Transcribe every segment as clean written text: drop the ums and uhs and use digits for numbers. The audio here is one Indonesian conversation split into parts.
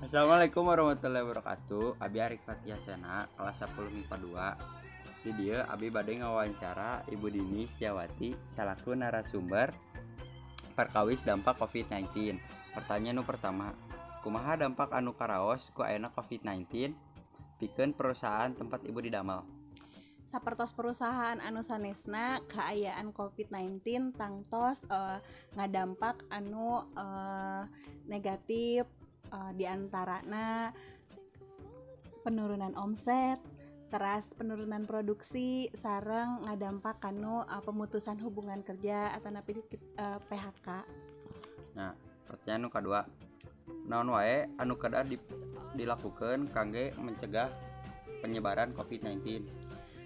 Assalamualaikum warahmatullahi wabarakatuh. Abi Arik Fathiyasena, kelas 10 MIPA 2. Di dia Abi bade ngawawancara Ibu Dini Setiawati salaku narasumber perkawis dampak COVID-19. Pertanyaan pertama, kumaha dampak anu karaos ku ayeuna COVID-19 pikeun perusahaan tempat Ibu didamel? Sapertos perusahaan anu sanesna kaayaan COVID-19 tangtos ngadampak anu negatif, diantarana penurunan omset, teras penurunan produksi, sareng ngadampak anu pemutusan hubungan kerja atau PHK. Nah, pertanyaan kedua, naon wae anu kedah dilakukan kangge mencegah penyebaran COVID-19?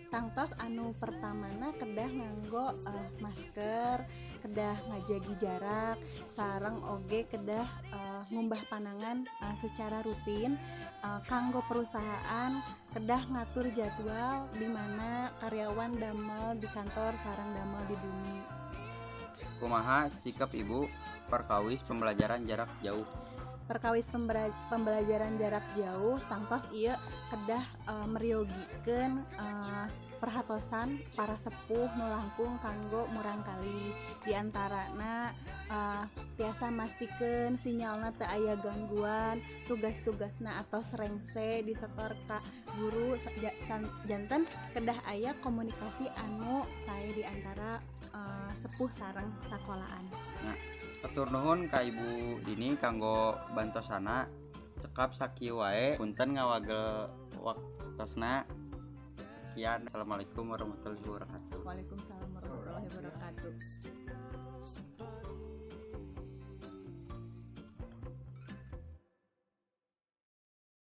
Tangtos anu pertamana kedah nganggo masker, kedah ngajagi jarak, sareng oge kedah ngumbah panangan secara rutin. Kanggo perusahaan kedah ngatur jadwal di mana karyawan damel di kantor sareng damel di bumi. Kumaha sikap Ibu perkawis pembelajaran jarak jauh? Perkawis pembelajaran jarak jauh tangtos ieu kedah meriogikeun perhatosan para sepuh nu langkung kanggo murangkali, diantarana tiasa mastikeun sinyalna teu aya gangguan, tugas-tugasna atau rengse disetor ka guru janten kedah aya komunikasi anu sae diantara sepuh sareng sakolaan. Nah, atur nuhun ka Ibu Dini kanggo bantosana cekap sakieu wae punten ngawagel waktosna. Sekian, assalamualaikum warahmatullahi wabarakatuh. Waalaikumsalam warahmatullahi wabarakatuh.